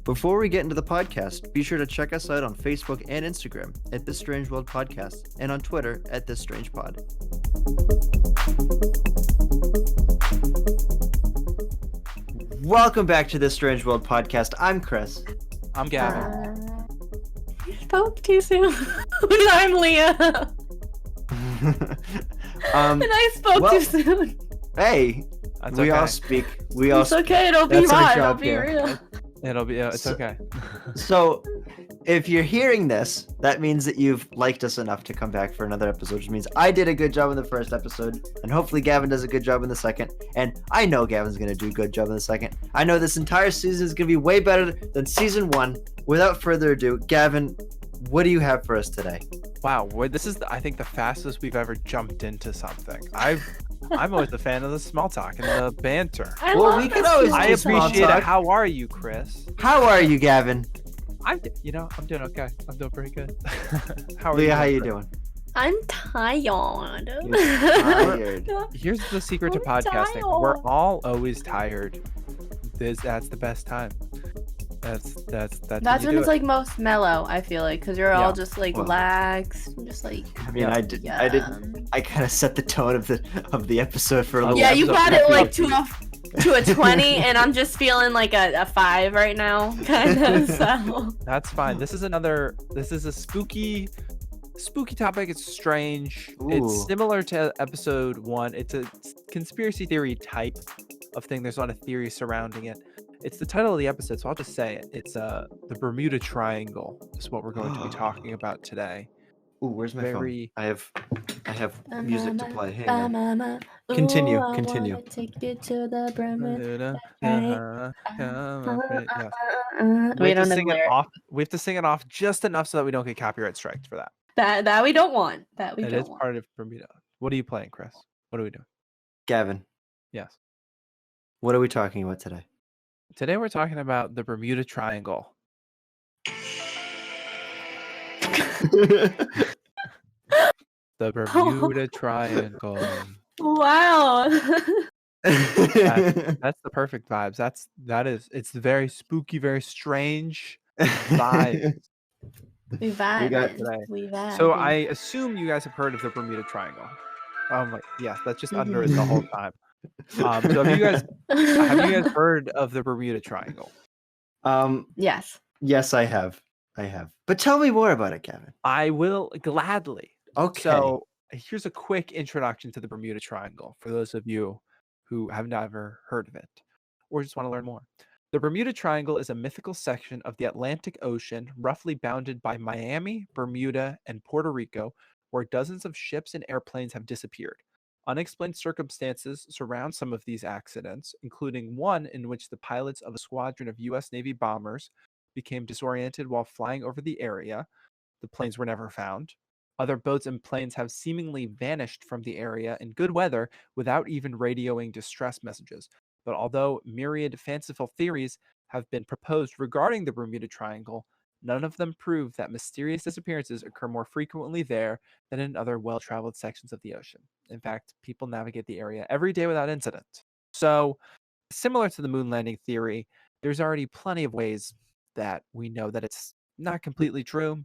Before we get into the podcast, be sure to check us out on Facebook and Instagram at This Strange World Podcast and on Twitter at This Strange Pod. Welcome back to This Strange World Podcast. I'm Chris. I'm Gavin. You spoke too soon. I'm Leah. And I spoke too soon. Hey, That's we okay. all speak. We all It's okay. It'll be That's our fine. It'll job be here. real. It'll be. It's So- okay. So, if you're hearing this, that means that you've liked us enough to come back for another episode, which means I did a good job in the first episode, and hopefully Gavin does a good job in the second, and I know Gavin's going to do a good job in the second. I know this entire season is going to be way better than season one. Without further ado, Gavin, what do you have for us today? Wow. This is, I think, the fastest we've ever jumped into something. I'm always a fan of the small talk and the banter. I Well, love we can this always small I do talk. small appreciate talk. it. How are you, Chris? How are you, Gavin? I'm doing okay. I'm doing pretty good. How are Leah, you? how you Chris? doing? I'm tired. You're tired. Here's the secret to I'm podcasting. tired. We're all always tired. That's the best time. That's That's you when do it's it. like most mellow. I feel like because you're Yeah. all just like Well, lax, just like I mean, Yeah. I didn't. I kind of set the tone of the episode for a Oh, little. Yeah, you episode got it happy like upbeat. to a 20, and I'm just feeling like a 5 right now, kind of. So That's fine. This is a spooky topic. It's strange. Ooh. It's similar to episode 1. It's a conspiracy theory type of thing. There's a lot of theories surrounding it. It's the title of the episode, so I'll just say it. It's the Bermuda Triangle is what we're going to be talking about today. Ooh, where's my Very- phone? I have music to play. Hang on. Mama, Continue, ooh, I continue. wanna take you to the Bermuda. We We have don't to know sing it lyrics. off. We have to sing it off just enough so that we don't get copyright striked for that. That we don't want. That we It don't is want. part of Bermuda. What are you playing, Chris? What are we doing? Gavin, Yes. what are we talking about today? Today we're talking about the Bermuda Triangle. The Bermuda Triangle. Wow. That's the perfect vibes. It's very spooky, very strange vibes. we vibe. got today. We vibe. So I assume you guys have heard of the Bermuda Triangle. Oh my, yes, that's just under it the whole time. So have you guys heard of the Bermuda Triangle? Yes. Yes, I have. But tell me more about it, Gavin. I will gladly. Okay. So here's a quick introduction to the Bermuda Triangle for those of you who have never heard of it or just want to learn more. The Bermuda Triangle is a mythical section of the Atlantic Ocean, roughly bounded by Miami, Bermuda, and Puerto Rico, where dozens of ships and airplanes have disappeared. Unexplained circumstances surround some of these accidents, including one in which the pilots of a squadron of U.S. Navy bombers became disoriented while flying over the area. The planes were never found. Other boats and planes have seemingly vanished from the area in good weather without even radioing distress messages. But although myriad fanciful theories have been proposed regarding the Bermuda Triangle, none of them prove that mysterious disappearances occur more frequently there than in other well-traveled sections of the ocean. In fact, people navigate the area every day without incident. So, similar to the moon landing theory, there's already plenty of ways that we know that it's not completely true,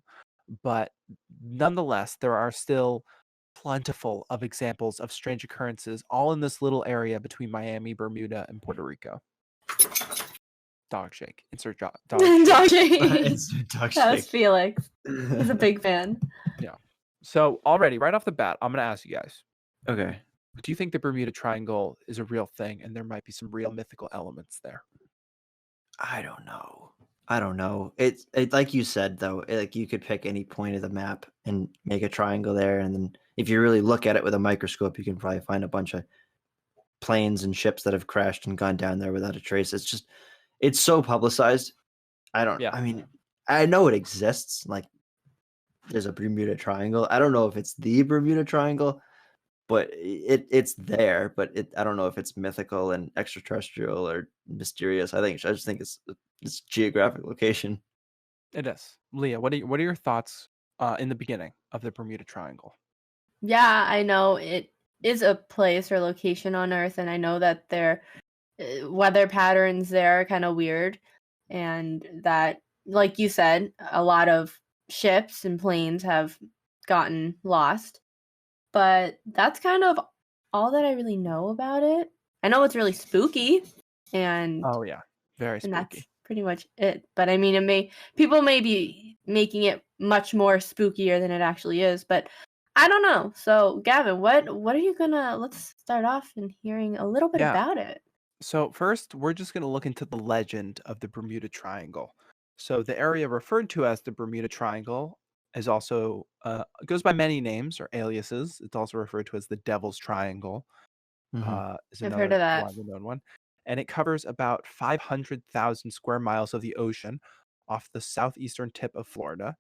but nonetheless, there are still plentiful of examples of strange occurrences all in this little area between Miami, Bermuda, and Puerto Rico. Dog shake. Insert dog shake. Dog shake. It's dog That's shake. Felix. He's a big fan. So already, right off the bat, I'm going to ask you guys, Okay. do you think the Bermuda Triangle is a real thing and there might be some real mythical elements there? I don't know. It's like you said though. Like you could pick any point of the map and make a triangle there, and then if you really look at it with a microscope, you can probably find a bunch of planes and ships that have crashed and gone down there without a trace. It's so publicized. Yeah. I mean, I know it exists. Like there's a Bermuda Triangle. I don't know if it's the Bermuda Triangle, but it's there. But I don't know if it's mythical and extraterrestrial or mysterious. I just think it's geographic location. It is. Leah, what are your thoughts in the beginning of the Bermuda Triangle? Yeah, I know it is a place or location on Earth, and I know that their weather patterns there are kind of weird, and that, like you said, a lot of ships and planes have gotten lost. But that's kind of all that I really know about it. I know it's really spooky, and Oh yeah, very and that's spooky. pretty much it. But I mean, people may be making it much more spookier than it actually is, but I don't know. So, Gavin, what are you gonna? Let's start off in hearing a little bit Yeah. about it. So first, we're just going to look into the legend of the Bermuda Triangle. So the area referred to as the Bermuda Triangle is also goes by many names or aliases. It's also referred to as the Devil's Triangle. Is I've heard another of that. widely known one, and it covers about 500,000 square miles of the ocean off the southeastern tip of Florida.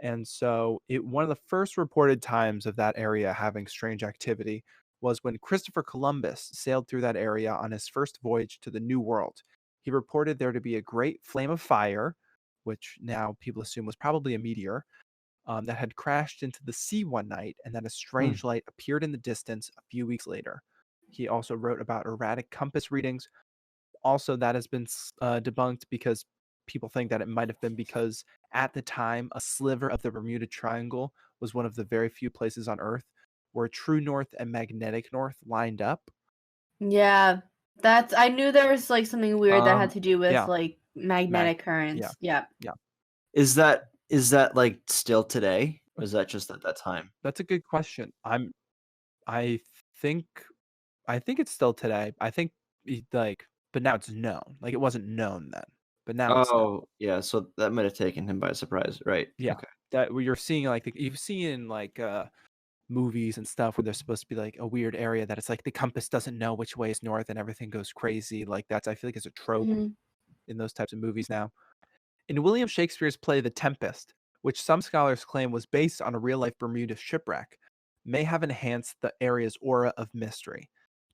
And so one of the first reported times of that area having strange activity was when Christopher Columbus sailed through that area on his first voyage to the New World. He reported there to be a great flame of fire, which now people assume was probably a meteor, that had crashed into the sea one night, and that a strange light appeared in the distance a few weeks later. He also wrote about erratic compass readings. Also, that has been debunked because people think that it might have been because at the time, a sliver of the Bermuda Triangle was one of the very few places on Earth where true north and magnetic north lined up. Yeah, I knew there was like something weird that had to do with yeah. like magnetic currents. Yeah. Is that like still today? Or is that just at that time? That's a good question. I think it's still today. I think but now it's known. Like it wasn't known then, but now it's known. Oh, yeah. So that might have taken him by surprise, right? Yeah. Okay. That where you're seeing like you've seen like movies and stuff where there's supposed to be like a weird area that it's like the compass doesn't know which way is north and everything goes crazy. Like I feel like it's a trope Mhm. in those types of movies now. In William Shakespeare's play The Tempest, which some scholars claim was based on a real life Bermuda shipwreck, may have enhanced the area's aura of mystery.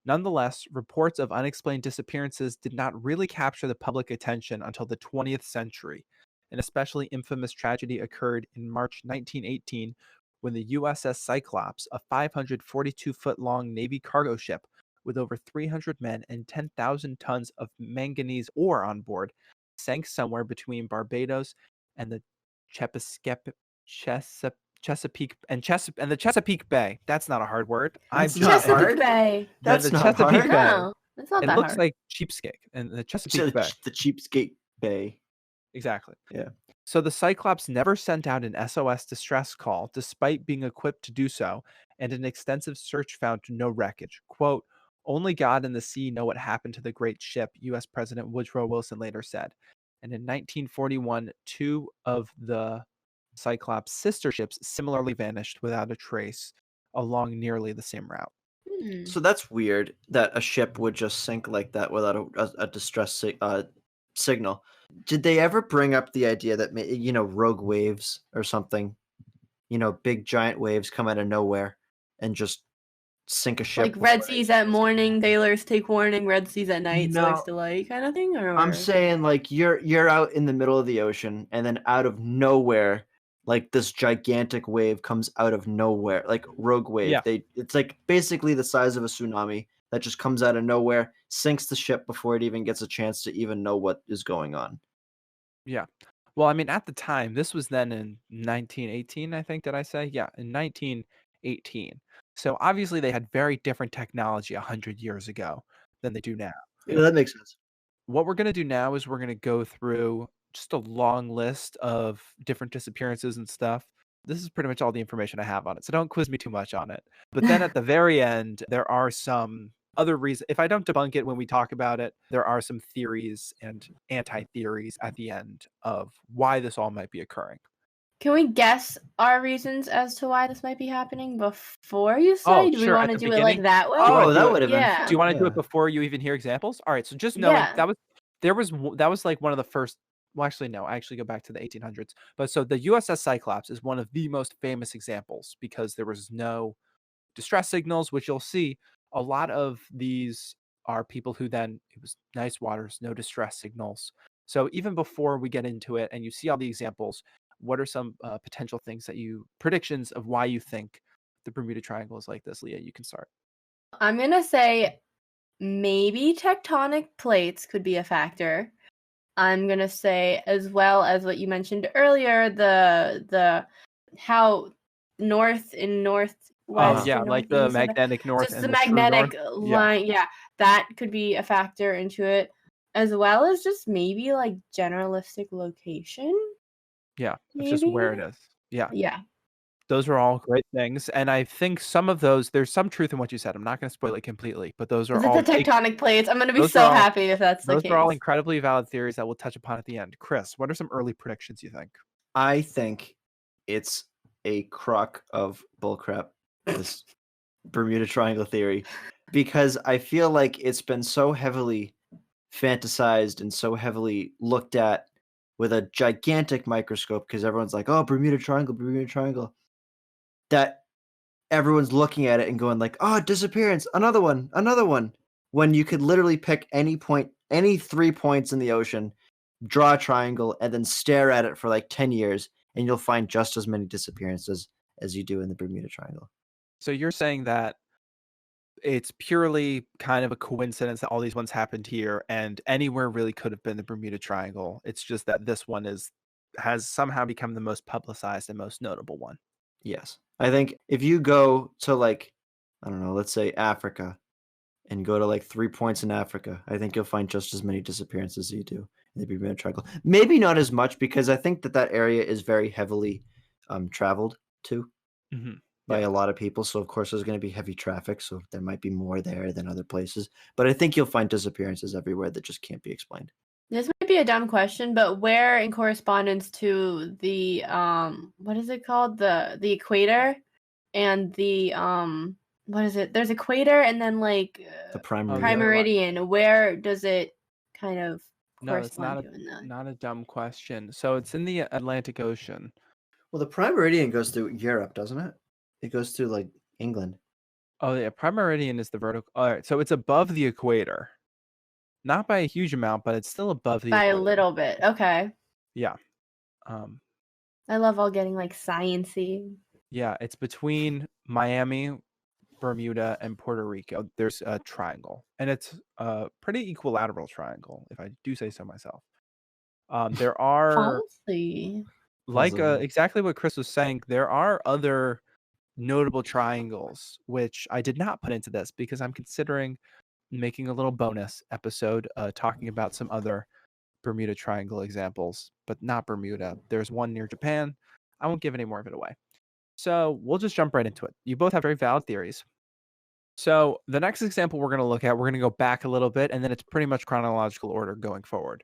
Nonetheless, reports of unexplained disappearances did not really capture the public attention until the 20th century. An especially infamous tragedy occurred in March 1918 when the USS Cyclops, a 542-foot long Navy cargo ship with over 300 men and 10,000 tons of manganese ore on board, sank somewhere between Barbados and the Chesapeake and the Chesapeake Bay. That's not a hard word. That's I'm not just hard. Chesapeake Bay. That's the not Chesapeake hard. Bay. No, it's not It that looks hard. like cheapskate and the Chesapeake Bay. The Cheapskate Bay. Exactly. Yeah. So the Cyclops never sent out an SOS distress call, despite being equipped to do so, and an extensive search found no wreckage. Quote, only God and the sea know what happened to the great ship, U.S. President Woodrow Wilson later said. And in 1941, two of the Cyclops' sister ships similarly vanished without a trace along nearly the same route. So that's weird that a ship would just sink like that without a distress signal. Did they ever bring up the idea that rogue waves or something? Big giant waves come out of nowhere and just sink a ship. Like red seas at morning, sailors take warning. Red seas at night, slaves delight, kind of thing. Or I'm saying like you're out in the middle of the ocean and then out of nowhere, like this gigantic wave comes out of nowhere, like rogue wave. Yeah. It's like basically the size of a tsunami that just comes out of nowhere, sinks the ship before it even gets a chance to even know what is going on. Yeah. Well, I mean, at the time, this was then in 1918, I think, did I say? Yeah, in 1918. So obviously they had very different technology 100 years ago than they do now. Yeah, that makes sense. What we're going to do now is we're going to go through just a long list of different disappearances and stuff. This is pretty much all the information I have on it, so don't quiz me too much on it. But then at the very end, there are some other reasons. If I don't debunk it when we talk about it, there are some theories and anti-theories at the end of why this all might be occurring. Can we guess our reasons as to why this might be happening before you say? Oh, do we sure, want at to the do it like beginning? that way? Oh, that would have been. Yeah. Do you want to do Yeah. it before you even hear examples? All right, so just knowing Yeah. that was like one of the first. Well, actually, no. I actually go back to the 1800s. But so the USS Cyclops is one of the most famous examples because there was no distress signals, which you'll see a lot of these are people who then, it was nice waters, no distress signals. So even before we get into it and you see all the examples, what are some potential things that predictions of why you think the Bermuda Triangle is like this? Leah, you can start. I'm going to say maybe tectonic plates could be a factor. I'm going to say, as well as what you mentioned earlier, the how north and northwest. Yeah, like the magnetic north just and the the true magnetic north. line. Yeah, that could be a factor into it, as well as just maybe like generalistic location. Yeah, it's just where it Maybe? is. Yeah. Yeah. Those are all great things. And I think some of those, there's some truth in what you said. I'm not going to spoil it completely, but those are Is it all the tectonic plates? I'm going to be those so are all- happy if that's the those case. are all incredibly valid theories that we'll touch upon at the end. Chris, what are some early predictions you think? I think it's a crock of bullcrap, this Bermuda Triangle theory, because I feel like it's been so heavily fantasized and so heavily looked at with a gigantic microscope, because everyone's like, oh, Bermuda Triangle, that everyone's looking at it and going like, oh, disappearance, another one, when you could literally pick any point, any 3 points in the ocean, draw a triangle, and then stare at it for like 10 years, and you'll find just as many disappearances as you do in the Bermuda Triangle. So you're saying that it's purely kind of a coincidence that all these ones happened here, and anywhere really could have been the Bermuda Triangle. It's just that this one has somehow become the most publicized and most notable one. Yes. I think if you go to like, I don't know, let's say Africa, and go to like 3 points in Africa, I think you'll find just as many disappearances as you do in the Bermuda Triangle. Maybe not as much, because I think that area is very heavily traveled to by a lot of people. So of course there's going to be heavy traffic. So there might be more there than other places. But I think you'll find disappearances everywhere that just can't be explained. This might be a dumb question, but where in correspondence to the what is it called? The equator and the what is it? There's equator and then like The prime meridian. Where does it kind of No, it's correspond to in that? not a dumb question. So it's in the Atlantic Ocean. Well, the prime meridian goes through Europe, doesn't it? It goes through like England. Oh yeah, prime meridian is the vertical. All right, so it's above the equator. Not by a huge amount, but it's still above the By equator. a little bit. Okay. Yeah. I love all getting like sciencey. Yeah, it's between Miami, Bermuda, and Puerto Rico. There's a triangle, and it's a pretty equilateral triangle, if I do say so myself. There are Fancy. exactly what Chris was saying. There are other notable triangles, which I did not put into this because I'm considering making a little bonus episode talking about some other Bermuda Triangle examples, but not Bermuda. There's one near Japan. I won't give any more of it away. So we'll just jump right into it. You both have very valid theories. So the next example we're going to look at, we're going to go back a little bit, and then it's pretty much chronological order going forward.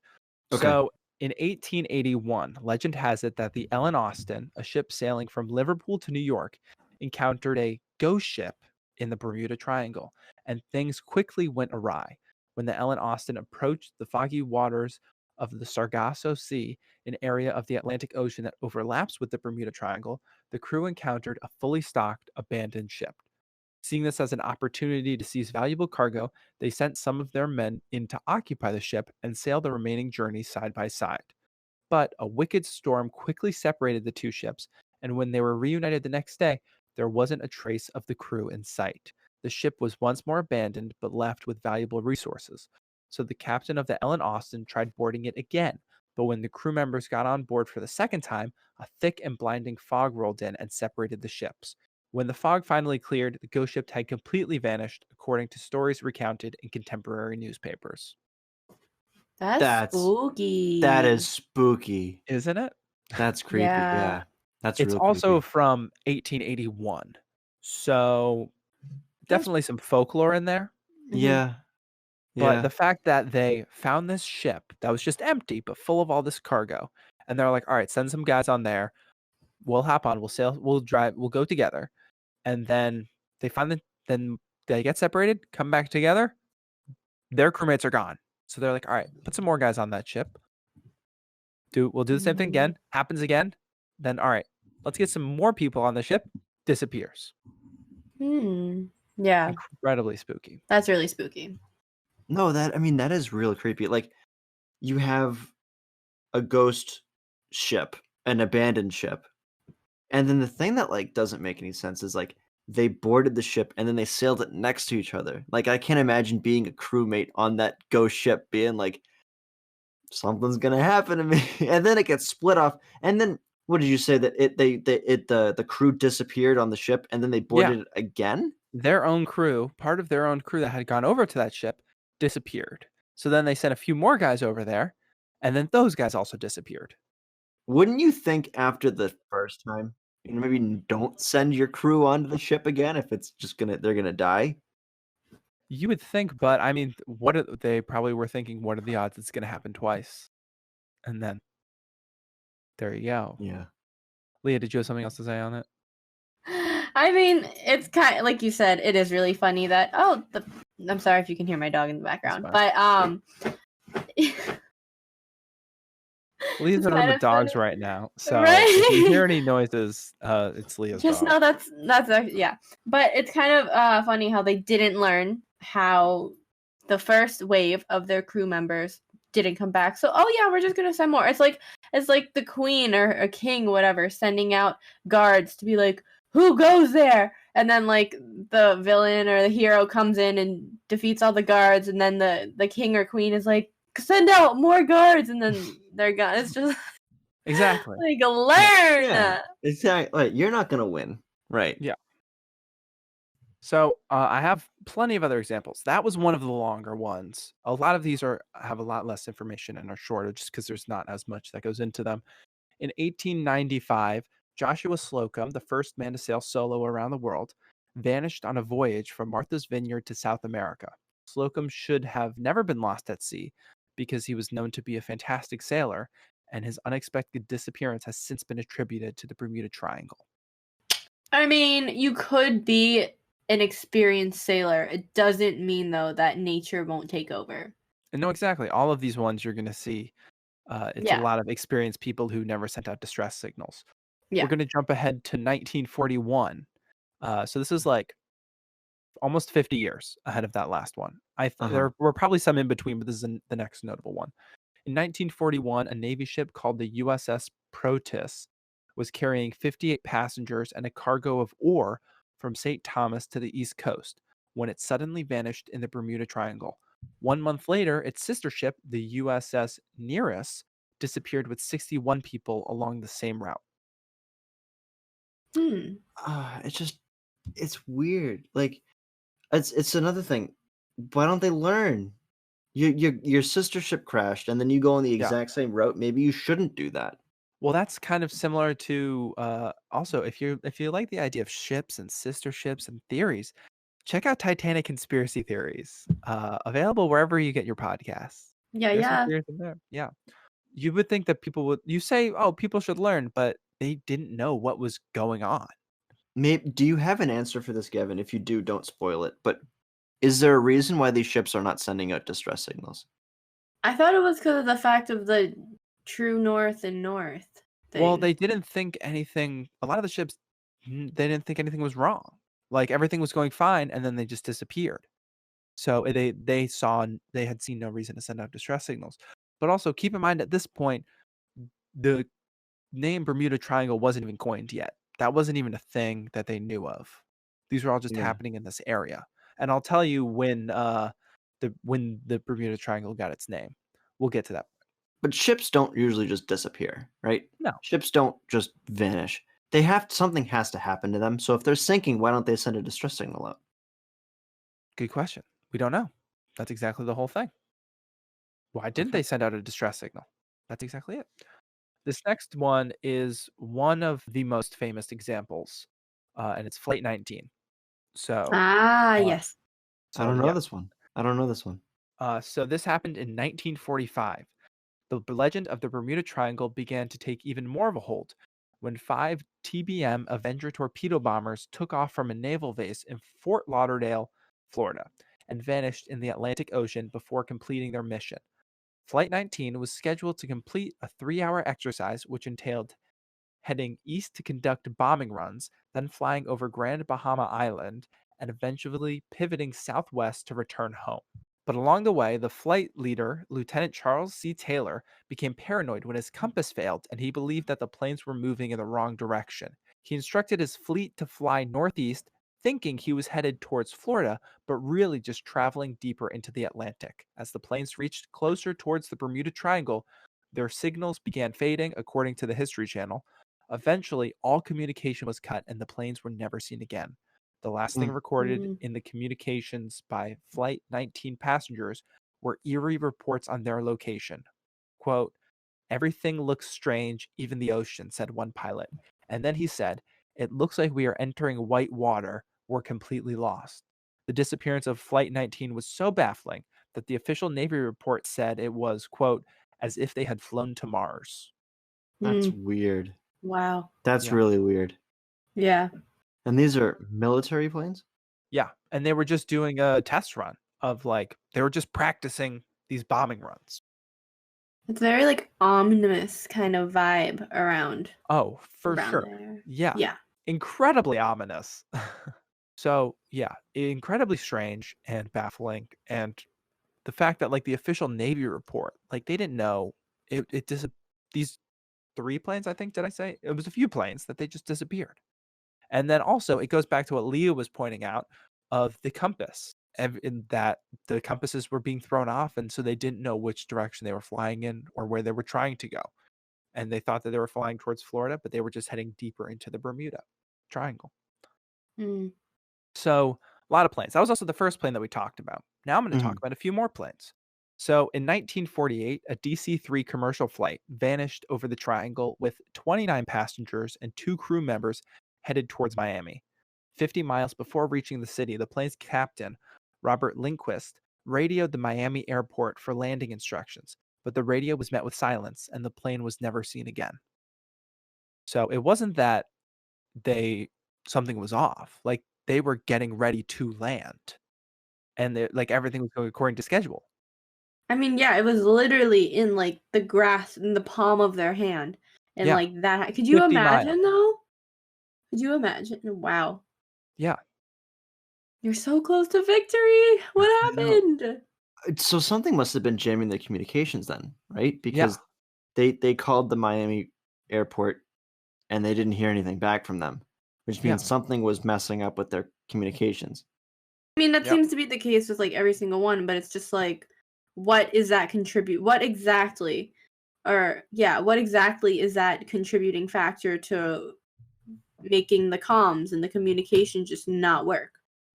Okay. So in 1881, legend has it that the Ellen Austin, a ship sailing from Liverpool to New York, encountered a ghost ship in the Bermuda Triangle, and things quickly went awry. When the Ellen Austin approached the foggy waters of the Sargasso Sea, an area of the Atlantic Ocean that overlaps with the Bermuda Triangle, the crew encountered a fully stocked, abandoned ship. Seeing this as an opportunity to seize valuable cargo, they sent some of their men in to occupy the ship and sail the remaining journey side by side. But a wicked storm quickly separated the two ships, and when they were reunited the next day, there wasn't a trace of the crew in sight. The ship was once more abandoned, but left with valuable resources. So the captain of the Ellen Austin tried boarding it again, but when the crew members got on board for the second time, a thick and blinding fog rolled in and separated the ships. When the fog finally cleared, the ghost ship had completely vanished, according to stories recounted in contemporary newspapers. That's spooky. That is spooky. Isn't it? That's creepy. Yeah. That's It's real also creepy. from 1881. So definitely some folklore in there. Yeah. But the fact that they found this ship that was just empty, but full of all this cargo, and they're like, all right, send some guys on there. We'll hop on, we'll sail, we'll drive, we'll go together. And then then they get separated, come back together. Their crewmates are gone. So they're like, all right, put some more guys on that ship. We'll do the same thing again. Happens again. Then, all right, let's get some more people on the ship. Disappears. Yeah, Incredibly spooky. that's really spooky. No, that is real creepy. Like, you have a ghost ship, an abandoned ship, and then the thing that like doesn't make any sense is like they boarded the ship and then they sailed it next to each other. Like, I can't imagine being a crewmate on that ghost ship being like, something's gonna happen to me, and then it gets split off. And then what did you say that the crew disappeared on the ship and then they Yeah. boarded it again? Their own crew, part of their own crew that had gone over to that ship, disappeared. So then they sent a few more guys over there, and then those guys also disappeared. Wouldn't you think after the first time, maybe don't send your crew onto the ship again if it's just they're gonna die? You would think, but I mean, they probably were thinking, what are the odds it's going to happen twice? And then there you go. Yeah. Leah, did you have something else to say on it? I mean, it's kind of like you said, it is really funny that I'm sorry if you can hear my dog in the background, fine. but Leah's It's in a room kind with of dogs funny. right now, so Right? if you hear any noises, it's Leah's just dog. know yeah. But it's kind of funny how they didn't learn how the first wave of their crew members didn't come back. So yeah, we're just gonna send more. It's like the queen or a king, whatever, sending out guards to be like, who goes there? And then like the villain or the hero comes in and defeats all the guards, and then the king or queen is like, send out more guards, and then they're gone. It's just Exactly. like learn. Yeah. Exactly. Like, you're not gonna win, right? Yeah. So I have plenty of other examples. That was one of the longer ones. A lot of these have a lot less information and are shorter just because there's not as much that goes into them. In 1895, Joshua Slocum, the first man to sail solo around the world, vanished on a voyage from Martha's Vineyard to South America. Slocum should have never been lost at sea because he was known to be a fantastic sailor, and his unexpected disappearance has since been attributed to the Bermuda Triangle. I mean, you could be an experienced sailor. It doesn't mean though that nature won't take over. And no, exactly. All of these ones you're going to see. It's a lot of experienced people who never sent out distress signals. Yeah. We're going to jump ahead to 1941. So this is like almost 50 years ahead of that last one. There were probably some in between, but this is the next notable one. In 1941, a Navy ship called the USS Proteus was carrying 58 passengers and a cargo of ore from St. Thomas to the East Coast when it suddenly vanished in the Bermuda Triangle. 1 month later, its sister ship, the USS Nereus, disappeared with 61 people along the same route. It's weird. Like, it's another thing. Why don't they learn? Your sister ship crashed, and then you go on the exact same route. Maybe you shouldn't do that. Well, that's kind of similar to also if you like the idea of ships and sister ships and theories, check out Titanic conspiracy theories. Available wherever you get your podcasts. There's some theories in there. Yeah. You would think that you say, oh, people should learn, but they didn't know what was going on. Do you have an answer for this, Gavin? If you do, don't spoil it. But is there a reason why these ships are not sending out distress signals? I thought it was because of the fact of the true north and north thing. Well, they didn't think anything. A lot of the ships, they didn't think anything was wrong. Like everything was going fine, and then they just disappeared. So they had seen no reason to send out distress signals. But also keep in mind at this point, the name Bermuda Triangle wasn't even coined yet. That wasn't even a thing that they knew of. These were all just happening in this area. And I'll tell you when the Bermuda Triangle got its name. We'll get to that. But ships don't usually just disappear, right? No. Ships don't just vanish. Something has to happen to them. So if they're sinking, why don't they send a distress signal out? Good question. We don't know. That's exactly the whole thing. Why didn't they send out a distress signal? That's exactly it. This next one is one of the most famous examples, and it's Flight 19. So yes. I don't know this one. So this happened in 1945. The legend of the Bermuda Triangle began to take even more of a hold when 5 TBM Avenger torpedo bombers took off from a naval base in Fort Lauderdale, Florida, and vanished in the Atlantic Ocean before completing their mission. Flight 19 was scheduled to complete a 3-hour exercise which entailed heading east to conduct bombing runs, then flying over Grand Bahama Island, and eventually pivoting southwest to return home. But along the way, the flight leader, Lieutenant Charles C. Taylor, became paranoid when his compass failed and he believed that the planes were moving in the wrong direction. He instructed his fleet to fly northeast, thinking he was headed towards Florida, but really just traveling deeper into the Atlantic. As the planes reached closer towards the Bermuda Triangle, their signals began fading, according to the History Channel. Eventually, all communication was cut and the planes were never seen again. The last thing recorded in the communications by Flight 19 passengers were eerie reports on their location. Quote, "Everything looks strange, even the ocean," said one pilot. And then he said, "It looks like we are entering white water. We're completely lost." The disappearance of Flight 19 was so baffling that the official Navy report said it was, quote, "as if they had flown to Mars." That's weird. Wow. That's Yeah. really weird. Yeah. And these are military planes? Yeah. And they were just doing a test run of like, they were just practicing these bombing runs. It's very like ominous kind of vibe around. Oh, for around sure. there. Yeah. Yeah. Incredibly ominous. So, yeah, incredibly strange and baffling. And the fact that like the official Navy report, like they didn't know these 3 planes, I think, did I say? It was a few planes that they just disappeared. And then also it goes back to what Leah was pointing out of the compass, in that the compasses were being thrown off, and so they didn't know which direction they were flying in or where they were trying to go. And they thought that they were flying towards Florida, but they were just heading deeper into the Bermuda Triangle. Mm. So a lot of planes. That was also the first plane that we talked about. Now I'm going to talk about a few more planes. So in 1948, a DC-3 commercial flight vanished over the triangle with 29 passengers and 2 crew members headed towards Miami. 50 miles before reaching the city, the plane's captain, Robert Lindquist, radioed the Miami airport for landing instructions, but the radio was met with silence and the plane was never seen again. So it wasn't that something was off. Like they were getting ready to land, and like everything was going according to schedule. I mean, yeah, it was literally in like the grass in the palm of their hand. And Yeah. like that. Could you 50 imagine miles. though? Could you imagine? Wow. Yeah. You're so close to victory. What happened? So something must have been jamming their communications then, right? Because they called the Miami airport and they didn't hear anything back from them, which means something was messing up with their communications. I mean, that seems to be the case with like every single one, but it's just like, what is that what exactly is that contributing factor to making the comms and the communication just not work?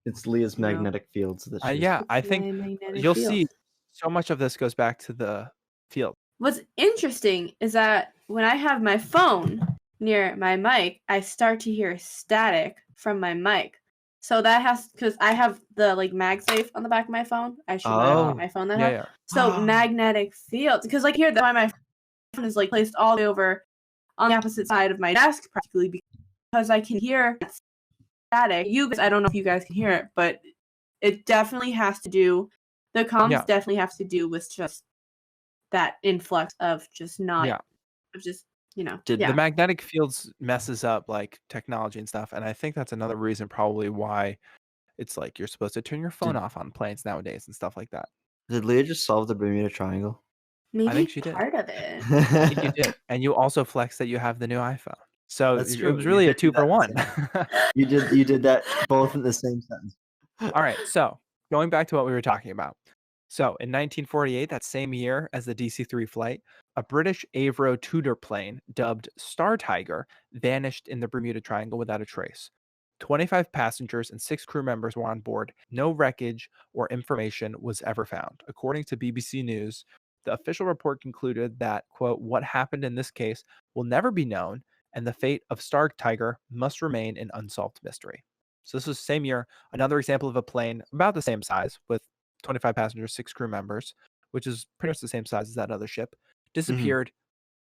It's Leah's magnetic fields that she's I think you'll see so much of this goes back to the field. What's interesting is that when I have my phone near my mic, I start to hear static from my mic. So that has, because I have the like MagSafe on the back of my phone. I should not my phone that high. So magnetic fields, because like here, that's why my phone is like placed all the way over on the opposite side of my desk, practically, because I can hear static. You guys, I don't know if you guys can hear it, but it definitely has to do. The comms definitely have to do with just that influx of just not, of just The magnetic fields messes up like technology and stuff, and I think that's another reason probably why it's like you're supposed to turn your phone off on planes nowadays and stuff like that. Did Leah just solve the Bermuda Triangle? Maybe I think she did. Part of it. I think you did, and you also flexed that you have the new iPhone. So That's it true. was You really a did do 2 for that 1. You did that both in the same sentence. All right, so going back to what we were talking about. So in 1948, that same year as the DC-3 flight, a British Avro Tudor plane dubbed Star Tiger vanished in the Bermuda Triangle without a trace. 25 passengers and 6 crew members were on board. No wreckage or information was ever found. According to BBC News, the official report concluded that, quote, "what happened in this case will never be known, and the fate of Star Tiger must remain an unsolved mystery." So this was the same year, another example of a plane about the same size with 25 passengers, 6 crew members, which is pretty much the same size as that other ship, disappeared.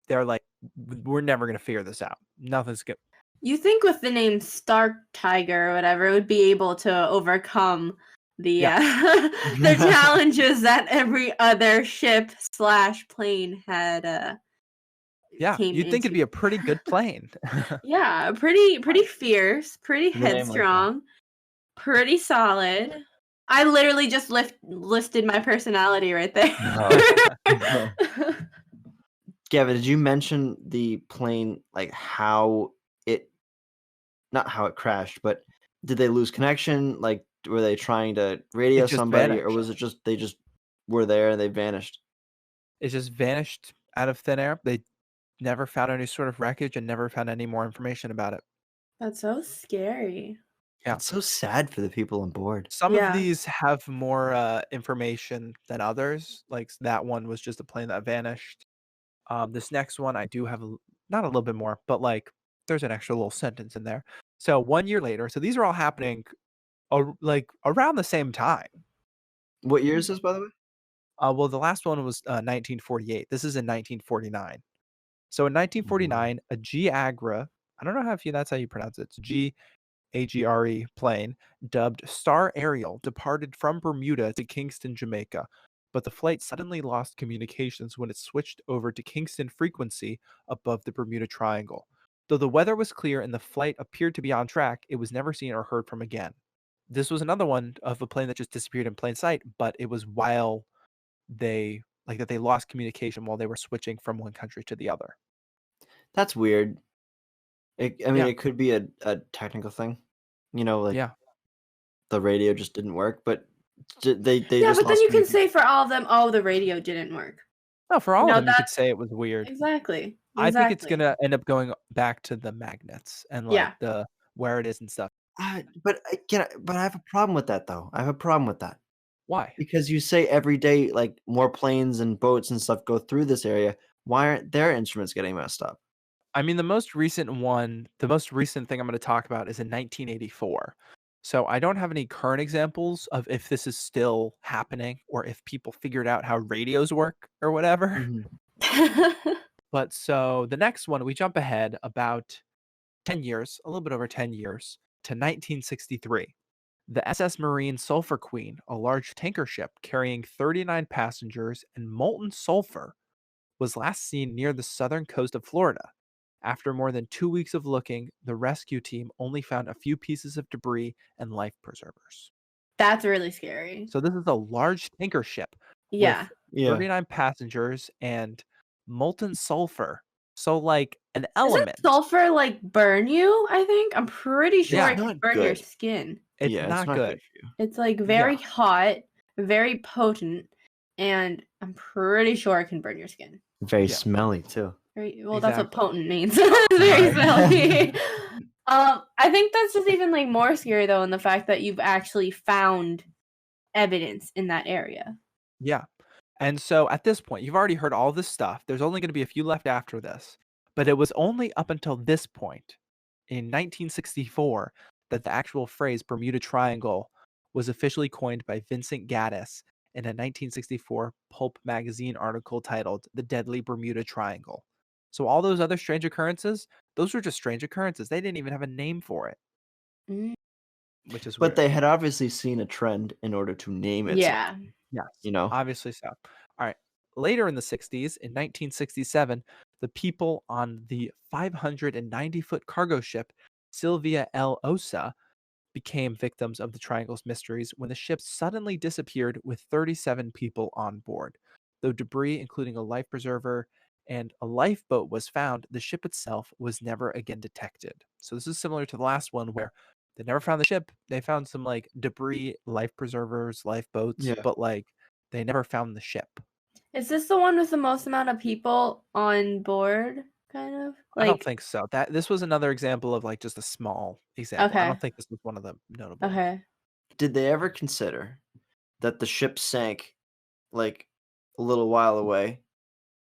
They're like, we're never going to figure this out. Nothing's good. You think with the name Star Tiger or whatever, it would be able to overcome the the challenges that every other ship / plane had Yeah, came you'd think it'd into. be a pretty good plane. Yeah, pretty fierce, pretty With a name like that. headstrong, pretty solid. I literally just listed my personality right there. Gavin, did you mention the plane, like how it, not how it crashed, but did they lose connection? Like, were they trying to radio It just somebody, or vanished. was it just they just were there and they vanished? It just vanished out of thin air. They never found any sort of wreckage and never found any more information about it. That's so scary. Yeah. It's so sad for the people on board. Some of Yeah. these have more information than others. Like that one was just a plane that vanished. This next one, I do have not a little bit more, but like there's an extra little sentence in there. So 1 year later, so these are all happening like around the same time. What year is this, by the way? Well, the last one was 1948. This is in 1949. So in 1949, a G-Agra, I don't know if that's how you pronounce it. It's G-A-G-R-E plane, dubbed Star Ariel, departed from Bermuda to Kingston, Jamaica. But the flight suddenly lost communications when it switched over to Kingston frequency above the Bermuda Triangle. Though the weather was clear and the flight appeared to be on track, it was never seen or heard from again. This was another one of a plane that just disappeared in plain sight, but it was while they lost communication while they were switching from one country to the other. That's weird. I mean, Yeah. it could be a technical thing, like Yeah. the radio just didn't work, but they Yeah, just but then lost you can communication. say for all of them, oh, the radio didn't work. No, for all No, of them, you could that's say it was weird. exactly. I think it's gonna end up going back to the magnets and like Yeah. the where it is and stuff. But I have a problem with that, though. I have a problem with that Why? because you say every day, like more planes and boats and stuff go through this area. Why aren't their instruments getting messed up? I mean, the most recent thing I'm going to talk about is in 1984. So I don't have any current examples of if this is still happening or if people figured out how radios work or whatever. Mm-hmm. But so the next one, we jump ahead about 10 years, a little bit over 10 years, to 1963. The SS Marine Sulphur Queen, a large tanker ship carrying 39 passengers and molten sulfur, was last seen near the southern coast of Florida. After more than 2 weeks of looking, the rescue team only found a few pieces of debris and life preservers. That's really scary. So this is a large tanker ship Yeah. with 39 passengers and molten sulfur. So like an element. Doesn't sulfur like burn you? I think I'm pretty sure Yeah. it can Not burn your good. skin. It's Yeah, not it's not good. for you. It's like very Yeah. hot, very potent, and I'm pretty sure it can burn your skin. Very Yeah. smelly too. Well, that's what Exactly. potent means. It's very smelly. I think that's just even like more scary though, in the fact that you've actually found evidence in that area. Yeah. And so at this point, you've already heard all this stuff. There's only going to be a few left after this. But it was only up until this point in 1964 that the actual phrase Bermuda Triangle was officially coined by Vincent Gaddis in a 1964 Pulp magazine article titled The Deadly Bermuda Triangle. So all those other strange occurrences, those were just strange occurrences. They didn't even have a name for it, Mm. which is But weird. they had obviously seen a trend in order to name it Yeah. something. Yes, obviously so. All right. Later in the 60s, in 1967, the people on the 590-foot cargo ship Sylvia L. Osa became victims of the Triangle's mysteries when the ship suddenly disappeared with 37 people on board. Though debris, including a life preserver and a lifeboat, was found, the ship itself was never again detected. So this is similar to the last one where they never found the ship. They found some like debris, life preservers, lifeboats, Yeah. but like they never found the ship. Is this the one with the most amount of people on board? Kind of. I don't think so. This was another example of like just a small example. I Okay. don't think this was one of the notable ones. Okay. Did they ever consider that the ship sank like a little while away,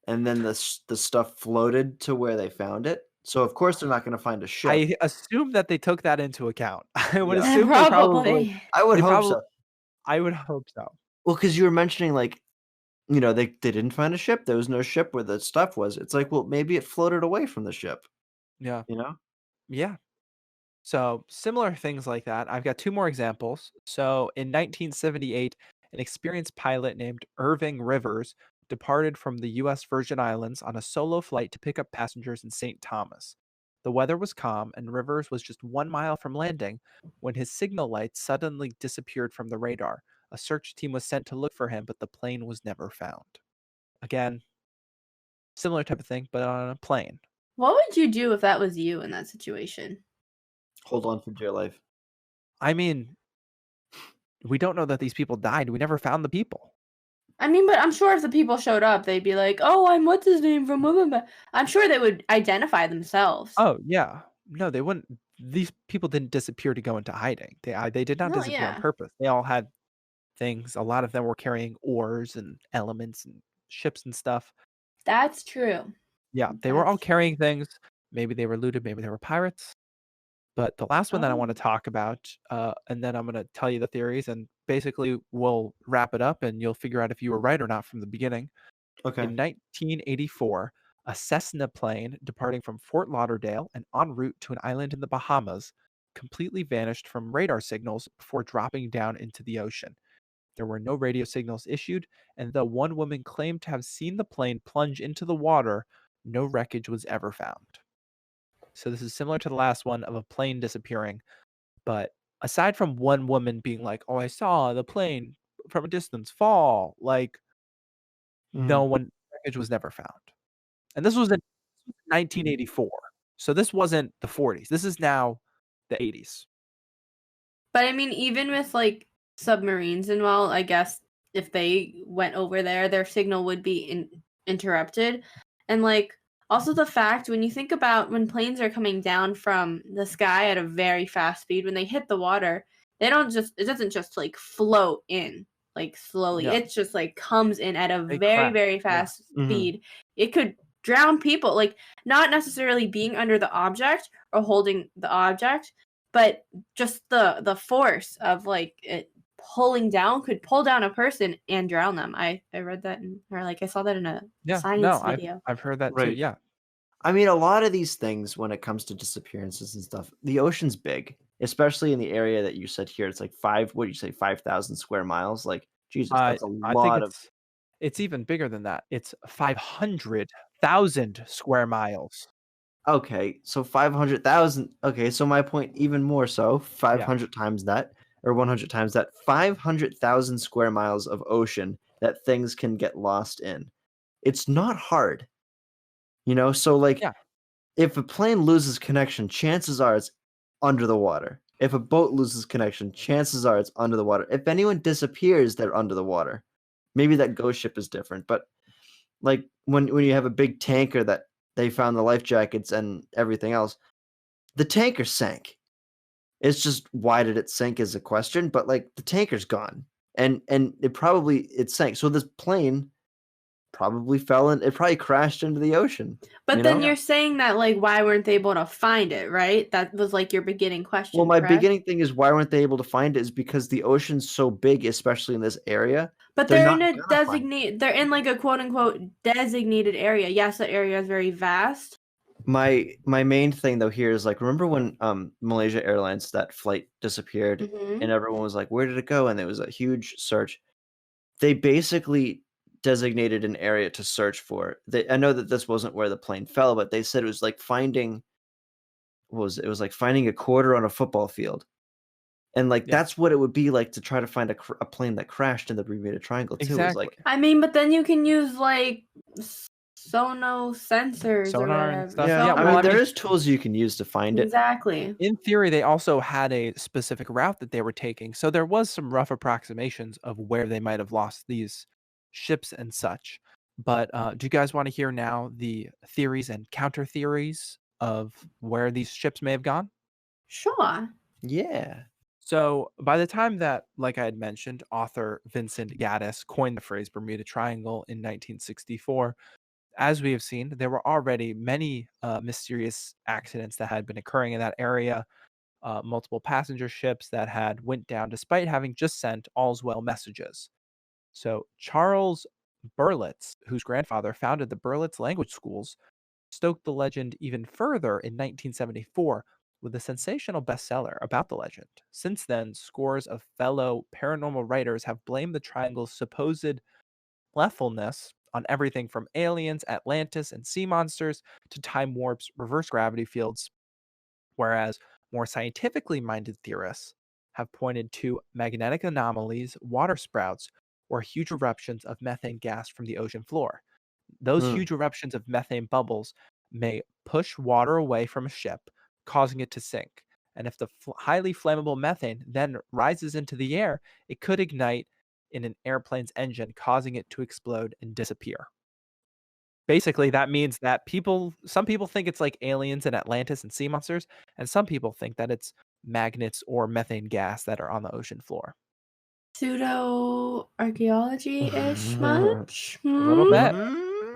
and then the stuff floated to where they found it? So of course they're not going to find a ship. I assume that they took that into account. I would Yeah. assume they probably. I would they hope probably- so. I would hope so. Well, because you were mentioning like, they didn't find a ship. There was no ship where the stuff was. It's like, well, maybe it floated away from the ship. Yeah. Yeah. So similar things like that. I've got two more examples. So in 1978, an experienced pilot named Irving Rivers departed from the U.S. Virgin Islands on a solo flight to pick up passengers in St. Thomas. The weather was calm, and Rivers was just 1 mile from landing when his signal light suddenly disappeared from the radar. A search team was sent to look for him, but the plane was never found. Again, similar type of thing, but on a plane. What would you do if that was you in that situation? Hold on for dear life. I mean, we don't know that these people died. We never found the people. I mean, but I'm sure if the people showed up, they'd be like, "Oh, I'm what's his name from blah, blah, blah." I'm sure they would identify themselves. Oh, yeah. No, they wouldn't. These people didn't disappear to go into hiding. They did not No, disappear on yeah, purpose. They all had things. A lot of them were carrying oars and elements and ships and stuff. that's true. Yeah, they were all That's true. carrying things. Maybe they were looted. Maybe they were pirates. But the last one that I want to Oh, talk about, and then I'm going to tell you the theories, and basically we'll wrap it up, and you'll figure out if you were right or not from the beginning. Okay. In 1984, a Cessna plane departing from Fort Lauderdale and en route to an island in the Bahamas completely vanished from radar signals before dropping down into the ocean. There were no radio signals issued, and though one woman claimed to have seen the plane plunge into the water, no wreckage was ever found. So this is similar to the last one of a plane disappearing, but aside from one woman being like, "Oh, I saw the plane from a distance fall," like no Mhm. one wreckage was never found. And this was in 1984. So this wasn't the 40s. This is now the 80s. but I mean, even with like submarines and well, I guess if they went over there, their signal would be interrupted, and like also the fact when you think about when planes are coming down from the sky at a very fast speed, when they hit the water, they don't just it doesn't just like float in like slowly. No, It just like comes in at a they very crash. very Yeah. fast Mhm. speed. It could drown people, like not necessarily being under the object or holding the object, but just the force of like it pulling down could pull down a person and drown them. I read that or like I saw that in a Yeah. No, science I've video. I've heard that too. Right. Yeah. I mean, a lot of these things when it comes to disappearances and stuff, the ocean's big, especially in the area that you said here. It's like what do you say, 5,000 square miles? Like, Jesus, that's a I think lot of. it's even bigger than that. It's 500,000 square miles. Okay, so 500,000. Okay, so my point even more so, Yeah. 500 times that, or 100 times that, 500,000 square miles of ocean that things can get lost in. It's not hard, So, like, Yeah. if a plane loses connection, chances are it's under the water. If a boat loses connection, chances are it's under the water. If anyone disappears, they're under the water. Maybe that ghost ship is different, but like when you have a big tanker that they found the life jackets and everything else, the tanker sank. It's just why did it sink is a question, but like the tanker's gone. And it sank. So this plane probably it probably crashed into the ocean, But you then know? you're saying that like why weren't they able to find it, right? That was like your beginning Well, question, my correct? beginning thing is why weren't they able to find it is because the ocean's so big, especially in this area, But they're they're not in a gonna find it. they're in like a quote unquote designated area. Yes, that area is very vast. My main thing though here is like remember when Malaysia Airlines that flight disappeared Mm-hmm. and everyone was like, where did it go? And there was a huge search. They basically designated an area to search for. I know that this wasn't where the plane fell, but they said it was like finding it was like finding a quarter on a football field. And like Yeah. that's what it would be like to try to find a plane that crashed in the Bermuda Triangle too. It was Exactly. like I mean, but then you can use like sono sensors or Sonar and whatever. stuff. Yeah. yeah, I Well, mean I there mean, is tools you can use to find it. Exactly. in theory, they also had a specific route that they were taking. So there was some rough approximations of where they might have lost these ships and such. But do you guys want to hear now the theories and counter theories of where these ships may have gone? Sure. Yeah. So by the time that, like I had mentioned, author Vincent Gaddis coined the phrase Bermuda Triangle in 1964, as we have seen, there were already many mysterious accidents that had been occurring in that area. Multiple passenger ships that had went down despite having just sent all's well messages. So Charles Berlitz, whose grandfather founded the Berlitz language schools, stoked the legend even further in 1974 with a sensational bestseller about the legend. Since then, scores of fellow paranormal writers have blamed the triangle's supposed lethalness on everything from aliens, Atlantis, and sea monsters to time warps, reverse gravity fields, whereas more scientifically minded theorists have pointed to magnetic anomalies, water sprouts, or huge eruptions of methane gas from the ocean floor. Those Hmm. huge eruptions of methane bubbles may push water away from a ship, causing it to sink. And if the highly flammable methane then rises into the air, it could ignite in an airplane's engine, causing it to explode and disappear. Basically, that means that some people think it's like aliens and Atlantis and sea monsters, and some people think that it's magnets or methane gas that are on the ocean floor. Pseudo archaeology-ish much? A little bit. Are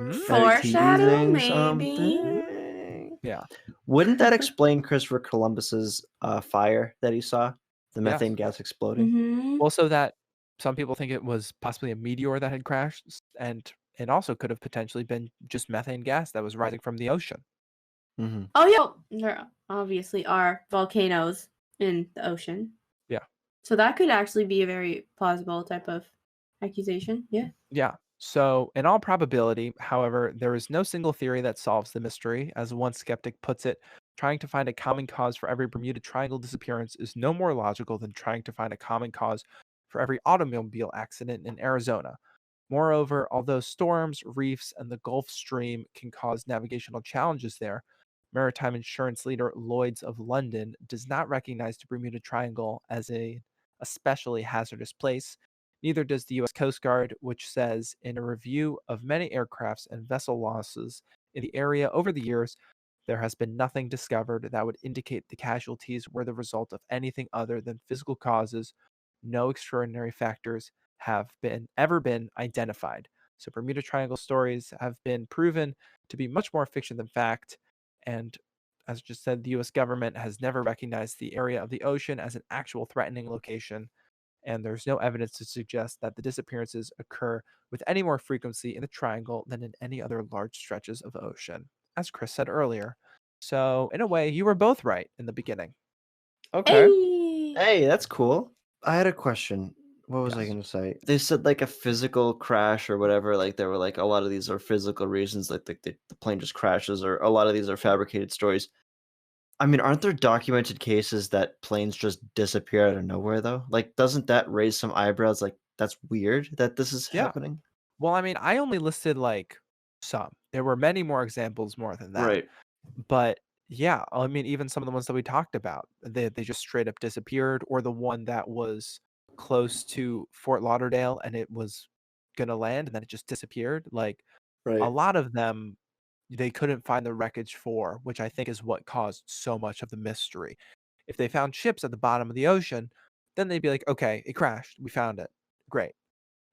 you Foreshadow, teasing maybe. something? Yeah. Wouldn't that explain Christopher Columbus's fire that he saw? The Yes. methane gas exploding? Mhm. Also, that some people think it was possibly a meteor that had crashed, and it also could have potentially been just methane gas that was rising from the ocean. Mm-hmm. Oh, yeah. There obviously are volcanoes in the ocean. Yeah. So that could actually be a very plausible type of accusation. Yeah. Yeah. So, in all probability, however, there is no single theory that solves the mystery. As one skeptic puts it, trying to find a common cause for every Bermuda Triangle disappearance is no more logical than trying to find a common cause for every automobile accident in Arizona. Moreover, although storms, reefs, and the Gulf Stream can cause navigational challenges there, maritime insurance leader Lloyd's of London does not recognize the Bermuda Triangle as a especially hazardous place. Neither does the U.S. Coast Guard, which says in a review of many aircrafts and vessel losses in the area over the years, there has been nothing discovered that would indicate the casualties were the result of anything other than physical causes. No extraordinary factors have ever been identified. So Bermuda Triangle stories have been proven to be much more fiction than fact. And as I just said, the US government has never recognized the area of the ocean as an actual threatening location. And there's no evidence to suggest that the disappearances occur with any more frequency in the triangle than in any other large stretches of ocean, as Chris said earlier. So, in a way, you were both right in the beginning. Okay. Hey. Hey, that's cool. I had a question. What was I Yes. going to say? They said like a physical crash or whatever. Like there were like a lot of these are physical reasons, like the plane just crashes, or a lot of these are fabricated stories. I mean, aren't there documented cases that planes just disappear out of nowhere though? Like, doesn't that raise some eyebrows? Like, that's weird that this is Yeah. happening. Well, I mean, I only listed like some. There were many more examples more than that. Right. But yeah, I mean, even some of the ones that we talked about, they just straight up disappeared, or the one that was close to Fort Lauderdale and it was gonna land and then it just disappeared. Like a Right. lot of them, they couldn't find the wreckage for, which I think is what caused so much of the mystery. If they found ships at the bottom of the ocean, then they'd be like, okay, it crashed, we found it, great.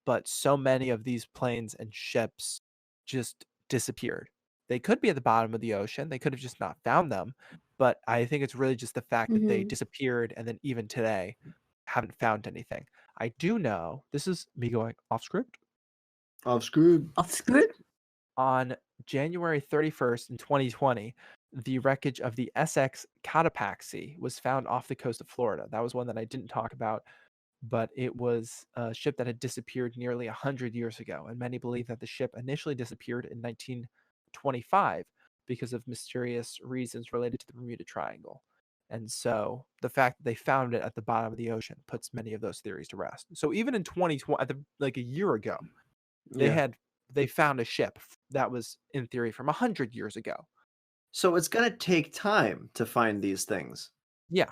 But so many of these planes and ships just disappeared. They could be at the bottom of the ocean. They could have just not found them. But I think it's really just the fact that they Mhm. disappeared and then even today haven't found anything. I do know, this is me going off script. Off screwed. Off script. On January 31st in 2020, the wreckage of the SX Cotopaxi was found off the coast of Florida. That was one that I didn't talk about, but it was a ship that had disappeared nearly 100 years ago, and many believe that the ship initially disappeared in 1925 because of mysterious reasons related to the Bermuda Triangle. And so the fact that they found it at the bottom of the ocean puts many of those theories to rest. So even in 2020, like a year ago, Yeah. they found a ship that was in theory from 100 years ago. So it's gonna take time to find these things. Yeah.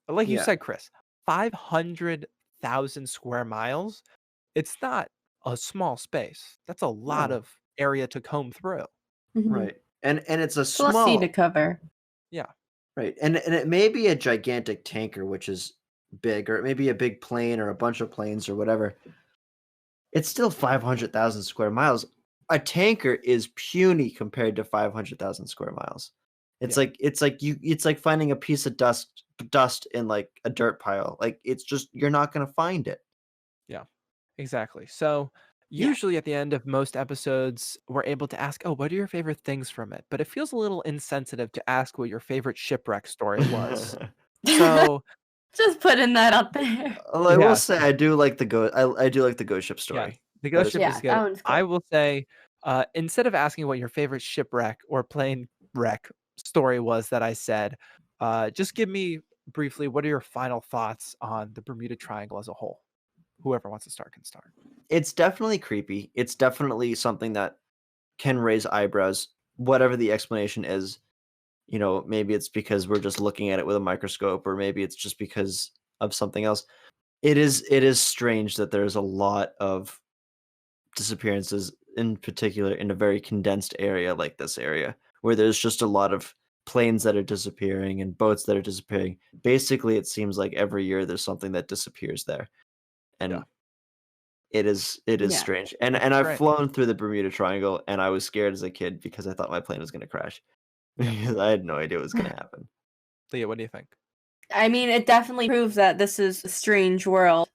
Like you Yeah. said, Chris, 500,000 square miles. It's not a small space. That's a lot No. of area to comb through. Mhm. Right. And it's a Plus sea to small cover. Yeah. right. And it may be a gigantic tanker, which is big, or it may be a big plane or a bunch of planes or whatever. It's still 500,000 square miles. A tanker is puny compared to 500,000 square miles. It's Yeah. like it's like finding a piece of dust in like a dirt pile. Like it's just you're not gonna find it. Yeah. Exactly. So Yeah. usually at the end of most episodes, we're able to ask, oh, what are your favorite things from it? But it feels a little insensitive to ask what your favorite shipwreck story was. So Just putting that out there. Well, I will yes, say I do like the ghost. I do like the ghost ship yes, story. the That ghost is ship Yeah, is that good. one's I cool. will say Instead of asking what your favorite shipwreck or plane wreck story was that I said, just give me briefly, what are your final thoughts on the Bermuda Triangle as a whole? Whoever wants to start can start. It's definitely creepy. It's definitely something that can raise eyebrows, whatever the explanation is. Maybe it's because we're just looking at it with a microscope, or maybe it's just because of something else. It is strange that there's a lot of disappearances, in particular in a very condensed area like this area, where there's just a lot of planes that are disappearing and boats that are disappearing. Basically, it seems like every year there's something that disappears there. And Yeah. it is Yeah. strange. And It's I've strange. flown through the Bermuda Triangle, and I was scared as a kid because I thought my plane was going to crash. Because I had no idea what was going to happen. Leah, what do you think? I mean, it definitely proves that this is a strange world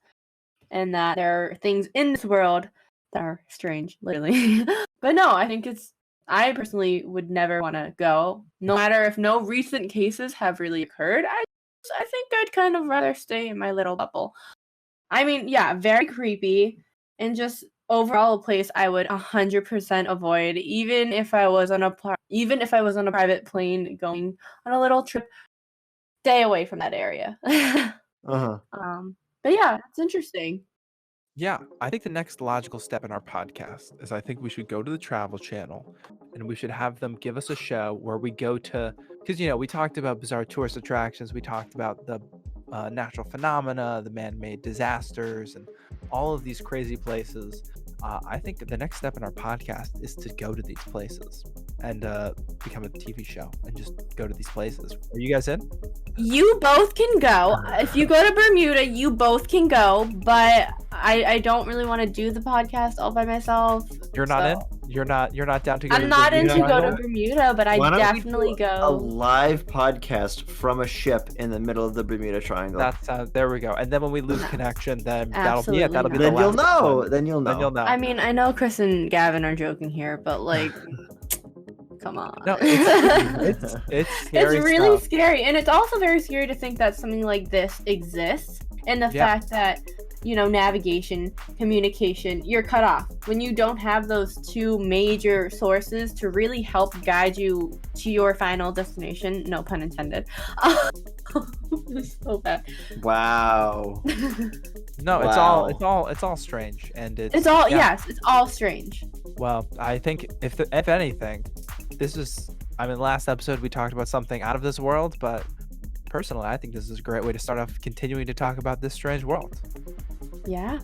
and that there are things in this world that are strange, literally. But no, I personally would never want to go, no matter if no recent cases have really occurred. I think I'd kind of rather stay in my little bubble. I mean, yeah, very creepy, and just overall a place I would 100% avoid, even if I was on a private plane going on a little trip. Stay away from that area. Uh-huh. But yeah, it's interesting. Yeah, I think the next logical step in our podcast is I think we should go to the Travel Channel and we should have them give us a show where we go to, because, we talked about bizarre tourist attractions. We talked about the natural phenomena, the man-made disasters, and all of these crazy places. I think the next step in our podcast is to go to these places and become a TV show and just go to these places. Are you guys in? You both can go. If you go to Bermuda, you both can go, but I don't really want to do the podcast all by myself. You're not in? You're not down to go I'm not in to Bermuda? go to Bermuda, but I Why don't we definitely do a go. live podcast from a ship in the middle of the Bermuda Triangle. That's there we go. And then when we lose connection, then that'll be it. Absolutely That'll be not. the Then you'll last know. one. Then you'll know. Then you'll know. I mean, I know Chris and Gavin are joking here, but like, come on. No, it's scary It's really stuff. scary, and it's also very scary to think that something like this exists, and the Yeah. fact that navigation, communication, you're cut off when you don't have those two major sources to really help guide you to your final destination. No pun intended. This is so bad. Wow. No, Wow. it's all strange, and it's Yes, it's all strange. Well, I think if anything, this is. I mean, last episode we talked about something out of this world, but personally, I think this is a great way to start off continuing to talk about this strange world. Yeah.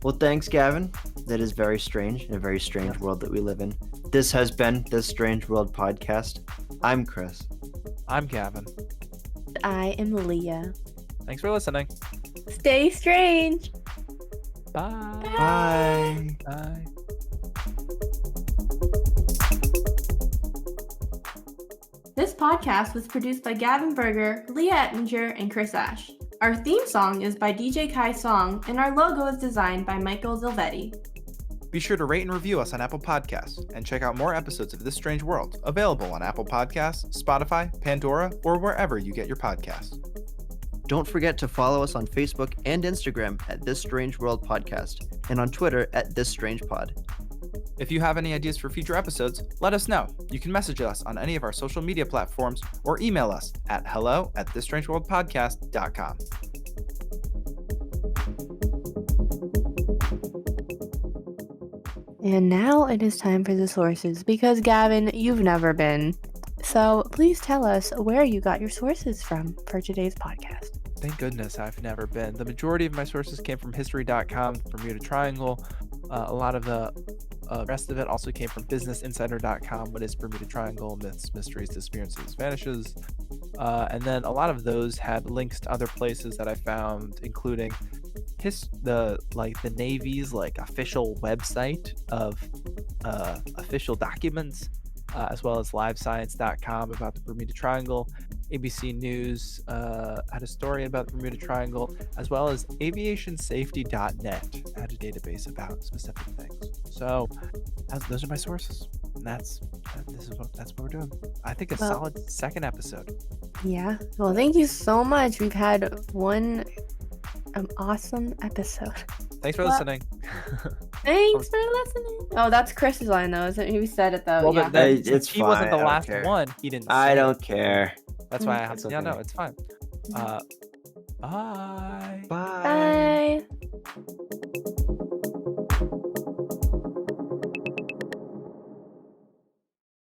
Well, thanks, Gavin. That is very strange, in a very strange world that we live in. This has been the Strange World Podcast. I'm Chris. I'm Gavin. I am Leah. Thanks for listening. Stay strange. Bye. Bye. Bye. This podcast was produced by Gavin Berger, Leah Ettinger, and Chris Ash. Our theme song is by DJ Kai Song, and our logo is designed by Michael Zilvetti. Be sure to rate and review us on Apple Podcasts, and check out more episodes of This Strange World, available on Apple Podcasts, Spotify, Pandora, or wherever you get your podcasts. Don't forget to follow us on Facebook and Instagram at This Strange World Podcast, and on Twitter at This Strange Pod. If you have any ideas for future episodes, let us know. You can message us on any of our social media platforms or email us at hello@thisstrangeworldpodcast.com. And now it is time for the sources, because Gavin, you've never been. So please tell us where you got your sources from for today's podcast. Thank goodness I've never been. The majority of my sources came from history.com, Bermuda Triangle. A lot of the rest of it also came from businessinsider.com, what is Bermuda Triangle, myths, mysteries, disappearances, vanishes. And then a lot of those had links to other places that I found, including the Navy's official website of official documents, as well as livescience.com about the Bermuda Triangle. ABC News had a story about the Bermuda Triangle, as well as aviationsafety.net had a database about specific things. So those are my sources. And that's what we're doing. I think a solid second episode. Yeah. Well, thank you so much. We've had one awesome episode. Thanks for Well, listening. Thanks for listening. Oh, that's Chris's line though, isn't it? He said it though. Well, Yeah. but then Hey, since it's he wasn't the fine, I don't last care. one, he didn't. I say don't it. care. That's why I have. It's Yeah, no, okay. it's fine. Bye. Bye.